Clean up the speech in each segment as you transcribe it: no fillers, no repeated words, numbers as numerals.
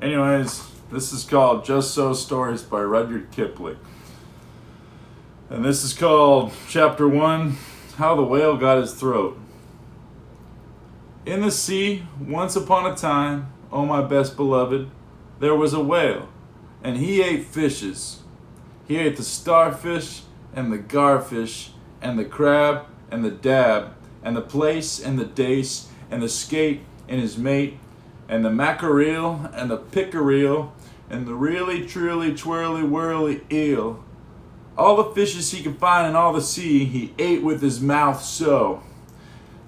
Anyways, this is called Just So Stories by Rudyard Kipling. And this is called Chapter 1, How the Whale Got His Throat. In the sea, once upon a time, oh my best beloved, there was a whale, and he ate fishes. He ate the starfish, and the garfish, and the crab, and the dab, and the plaice, and the dace, and the skate, and his mate, and the mackerel, and the pickerel, and the really, truly, twirly, whirly eel. All the fishes he could find in all the sea, he ate with his mouth so.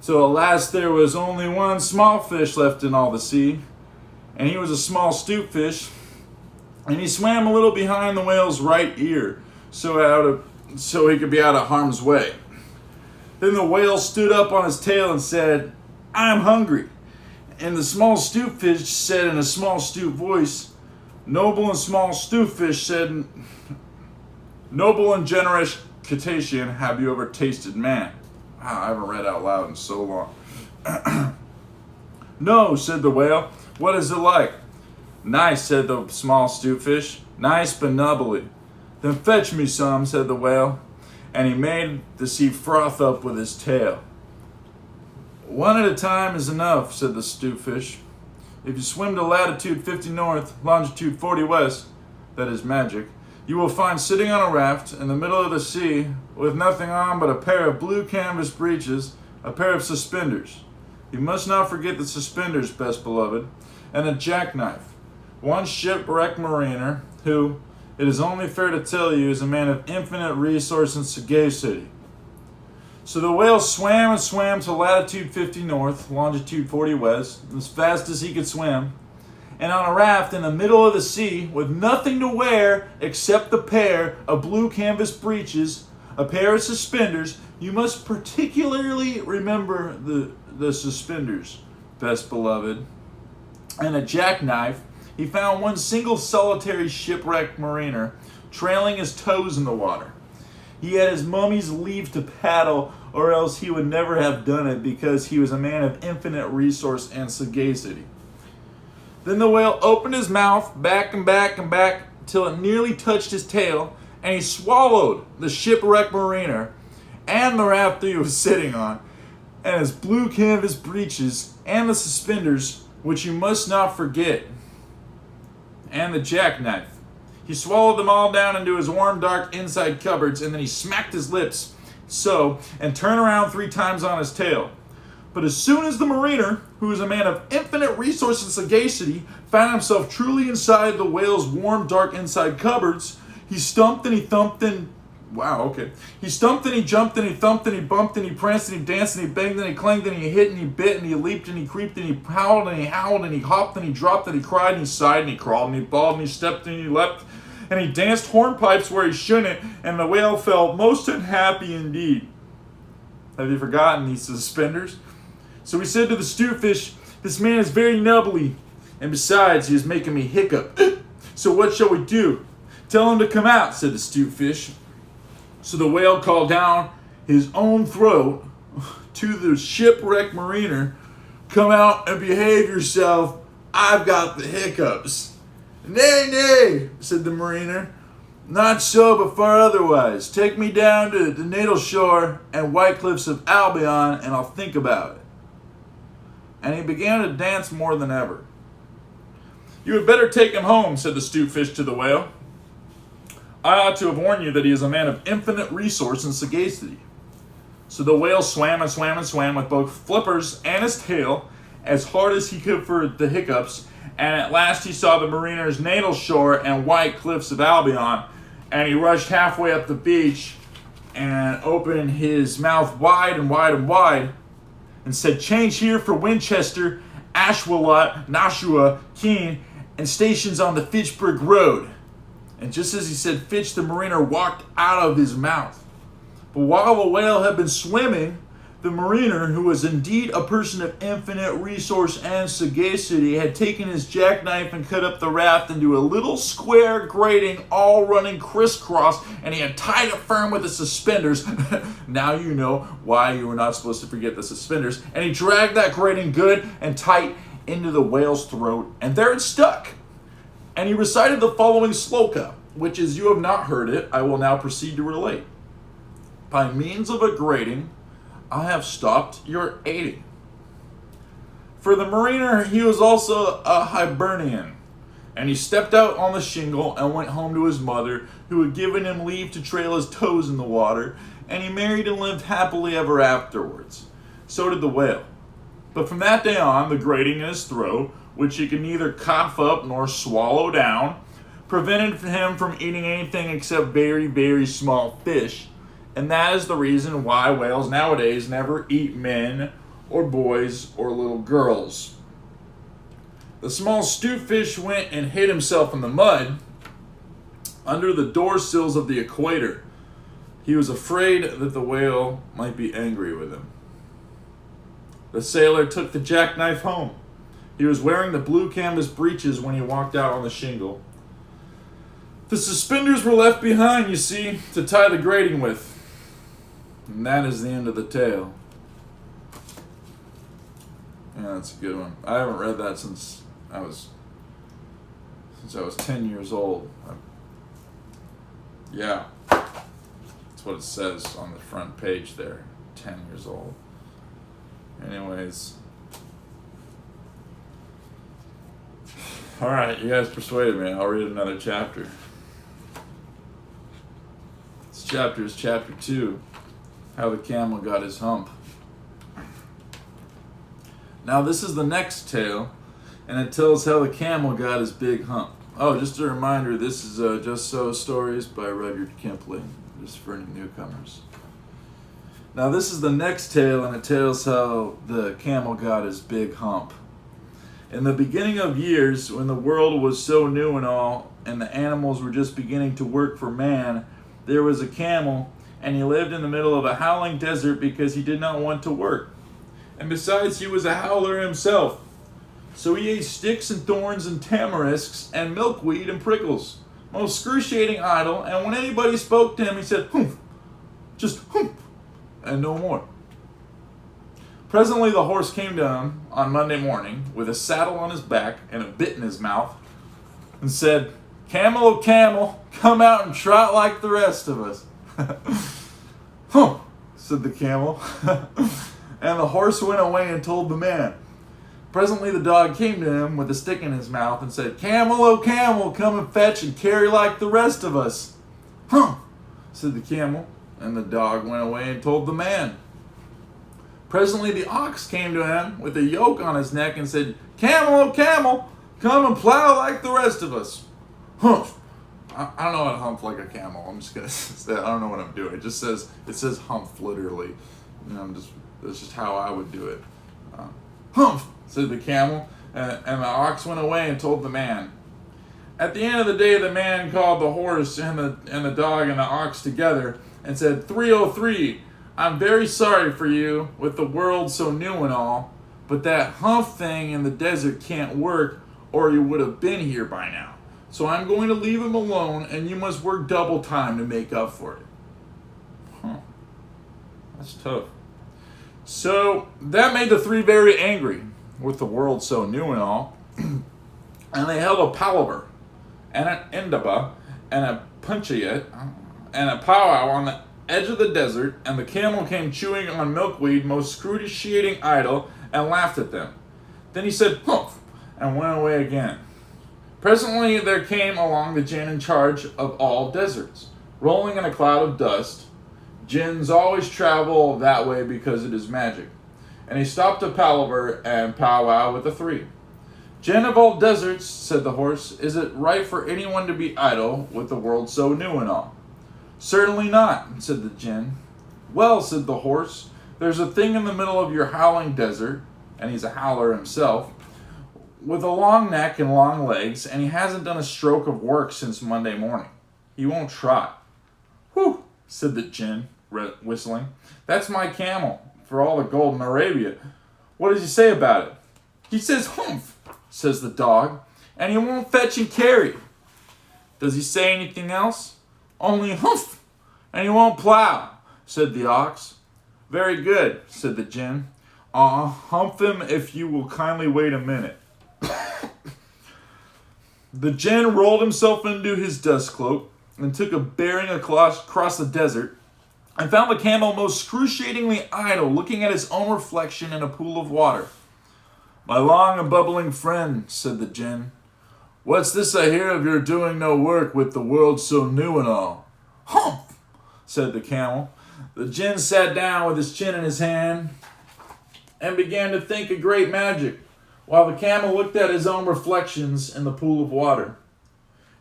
So at last there was only one small fish left in all the sea, and he was a small 'stute fish, and he swam a little behind the whale's right ear, so he could be out of harm's way. Then the whale stood up on his tail and said, "I'm hungry." And the small 'stute fish said in a small 'stute voice, "Noble and small 'stute fish said, noble and generous cetacean, have you ever tasted man?" Wow, I haven't read out loud in so long. "No," said the whale. "What is it like?" "Nice," said the small 'stute fish. "Nice but nubbly." "Then fetch me some," said the whale, and he made the sea froth up with his tail. "One at a time is enough," said the 'stute fish. "If you swim to latitude 50 north, longitude 40 west, that is magic, you will find sitting on a raft in the middle of the sea with nothing on but a pair of blue canvas breeches, a pair of suspenders. You must not forget the suspenders, best beloved, and a jackknife. One shipwrecked mariner who, it is only fair to tell you, is a man of infinite resource and sagacity." So the whale swam and swam to latitude 50 north, longitude 40 west, as fast as he could swim, and on a raft in the middle of the sea with nothing to wear except the pair of blue canvas breeches, a pair of suspenders. You must particularly remember the suspenders, best beloved, and a jackknife. He found one single solitary shipwrecked mariner trailing his toes in the water. He had his mummy's leave to paddle, or else he would never have done it, because he was a man of infinite resource and sagacity. Then the whale opened his mouth back and back and back till it nearly touched his tail, and he swallowed the shipwrecked mariner and the raft that he was sitting on, and his blue canvas breeches and the suspenders, which you must not forget, and the jackknife. He swallowed them all down into his warm, dark inside cupboards, and then he smacked his lips so and turned around 3 times on his tail. But as soon as the mariner, who was a man of infinite resource and sagacity, found himself truly inside the whale's warm, dark inside cupboards, he stumped and he thumped and... He stumped and he jumped and he thumped and he bumped and he pranced and he danced and he banged and he clanged and he hit and he bit and he leaped and he creeped and he howled and he hopped and he dropped and he cried and he sighed and he crawled and he bawled and he stepped and he leapt and he danced hornpipes where he shouldn't, and the whale felt most unhappy indeed. Have you forgotten these suspenders? So he said to the 'stute fish, "This man is very nubbly, and besides, he is making me hiccup. So what shall we do?" "Tell him to come out," said the 'stute fish. So the whale called down his own throat to the shipwrecked mariner, "Come out and behave yourself. I've got the hiccups." "Nay, nay," said the mariner. "Not so, but far otherwise. Take me down to the natal shore and white cliffs of Albion, and I'll think about it." And he began to dance more than ever. "You had better take him home," said the 'stute fish to the whale. "I ought to have warned you that he is a man of infinite resource and sagacity." So the whale swam and swam and swam with both flippers and his tail as hard as he could for the hiccups, and at last he saw the mariner's natal shore and white cliffs of Albion, and he rushed halfway up the beach and opened his mouth wide and wide and wide and said, "Change here for Winchester, Ashwelot, Nashua, Keene, and stations on the Fitchburg Road." And just as he said Fitch, the mariner walked out of his mouth. But while the whale had been swimming, the mariner, who was indeed a person of infinite resource and sagacity, had taken his jackknife and cut up the raft into a little square grating, all running crisscross, and he had tied it firm with the suspenders. Now you know why you were not supposed to forget the suspenders. And he dragged that grating good and tight into the whale's throat, and there it stuck. And he recited the following sloka, which, as you have not heard it, I will now proceed to relate. By means of a grating, I have stopped your aiding. For the mariner, he was also a Hibernian, and he stepped out on the shingle and went home to his mother, who had given him leave to trail his toes in the water, and he married and lived happily ever afterwards. So did the whale. But from that day on, the grating in his throat, which he could neither cough up nor swallow down, prevented him from eating anything except very, very small fish, and that is the reason why whales nowadays never eat men or boys or little girls. The small 'stute fish went and hid himself in the mud under the door sills of the equator. He was afraid that the whale might be angry with him. The sailor took the jackknife home. He was wearing the blue canvas breeches when he walked out on the shingle. The suspenders were left behind, you see, to tie the grating with. And that is the end of the tale. Yeah, that's a good one. I haven't read that since I was 10 years old. Yeah, that's what it says on the front page there. 10 years old. Anyways. All right, you guys persuaded me. I'll read another chapter. This chapter is chapter 2, How the Camel Got His Hump. Now this is the next tale, and it tells how the camel got his big hump. Oh, just a reminder, this is Just So Stories by Rudyard Kipling, just for any newcomers. Now this is the next tale, and it tells how the camel got his big hump. In the beginning of years, when the world was so new and all, and the animals were just beginning to work for man, there was a camel, and he lived in the middle of a howling desert because he did not want to work. And besides, he was a howler himself. So he ate sticks and thorns and tamarisks and milkweed and prickles. Most excruciating idle, and when anybody spoke to him, he said, "Humph," just "humph," and no more. Presently the horse came to him on Monday morning with a saddle on his back and a bit in his mouth and said, "Camel, oh camel, come out and trot like the rest of us." "Humph," said the camel. And the horse went away and told the man. Presently the dog came to him with a stick in his mouth and said, "Camel, oh camel, come and fetch and carry like the rest of us." "Humph," said the camel, and the dog went away and told the man. Presently the ox came to him with a yoke on his neck and said, "Camel, oh camel, come and plow like the rest of us." "Humph." I don't know how to hump like a camel. I'm just gonna say, I don't know what I'm doing. It says humph literally. You know, that's just how I would do it. "Humph," said the camel, and the ox went away and told the man. At the end of the day, the man called the horse and the dog and the ox together and said, 303, I'm very sorry for you with the world so new and all, but that humph thing in the desert can't work or you would have been here by now. So I'm going to leave him alone and you must work double time to make up for it." That's tough. So that made the three very angry with the world so new and all. And they held a palaver and an indaba and a punchayet and a powwow on the edge of the desert, and the camel came chewing on milkweed, most excruciating idle, and laughed at them. Then he said, "Humph," and went away again. Presently there came along the Jinn in charge of all deserts, rolling in a cloud of dust. Jinns always travel that way because it is magic. And he stopped to palaver and powwow with the three. "Jinn of all deserts," said the horse, "is it right for anyone to be idle with the world so new and all?" "Certainly not," said the Jinn. "Well," said the horse, "there's a thing in the middle of your howling desert," and he's a howler himself, "with a long neck and long legs, and he hasn't done a stroke of work since Monday morning. He won't trot." "Whew," said the Jinn, whistling. "That's my camel, for all the gold in Arabia. What does he say about it?" "He says humph," says the dog, "and he won't fetch and carry." "Does he say anything else?" "Only humph, and he won't plow," said the ox. "Very good," said the Jinn. "I'll hump him if you will kindly wait a minute." The djinn rolled himself into his dust cloak and took a bearing across the desert and found the camel most excruciatingly idle, looking at his own reflection in a pool of water. "My long and bubbling friend," said the djinn, "what's this I hear of your doing no work with the world so new and all?" "Hump," said the camel. The djinn sat down with his chin in his hand and began to think a great magic, while the camel looked at his own reflections in the pool of water.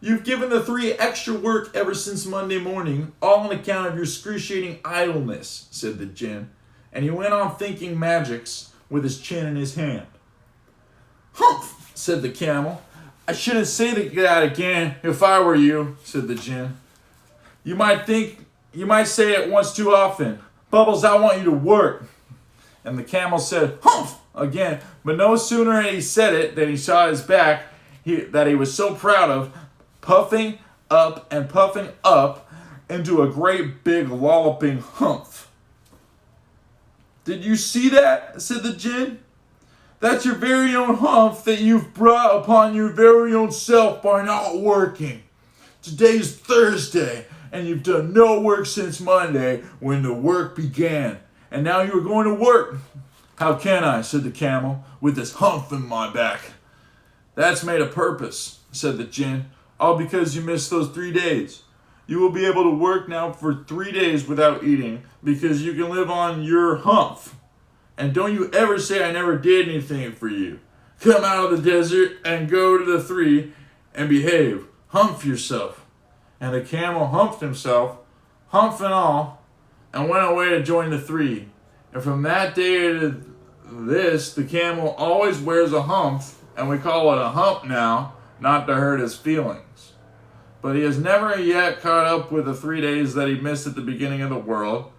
"You've given the three extra work ever since Monday morning, all on account of your excruciating idleness," said the djinn, and he went on thinking magics with his chin in his hand. "Humph," said the camel. "I shouldn't say that again if I were you," said the djinn. You might say it once too often. Bubbles, I want you to work." And the camel said, "Humph," again, but no sooner had he said it than he saw his back that he was so proud of, puffing up into a great big lolloping humph. "Did you see that?" said the djinn. "That's your very own humph that you've brought upon your very own self by not working. Today's Thursday, and you've done no work since Monday when the work began. And now you are going to work." "How can I," said the camel, "with this humph in my back?" "That's made a purpose," said the djinn, "all because you missed those 3 days. You will be able to work now for 3 days without eating, because you can live on your humph. And don't you ever say I never did anything for you. Come out of the desert and go to the 3 and behave. Humph yourself." And the camel humphed himself, humph and all, and went away to join the 3. And from that day to this, the camel always wears a humph, and we call it a hump now, not to hurt his feelings. But he has never yet caught up with the 3 days that he missed at the beginning of the world,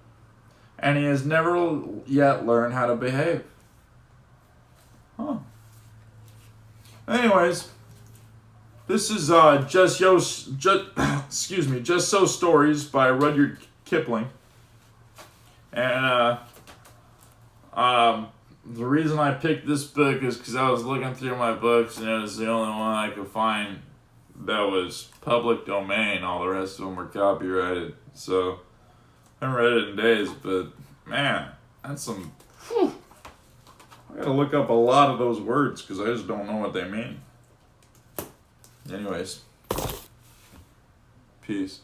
and he has never yet learned how to behave. Anyways, this is Just So Stories by Rudyard Kipling. And the reason I picked this book is because I was looking through my books and it was the only one I could find that was public domain. All the rest of them were copyrighted. So I haven't read it in days, but man, that's some... Whew, I gotta look up a lot of those words because I just don't know what they mean. Anyways, peace.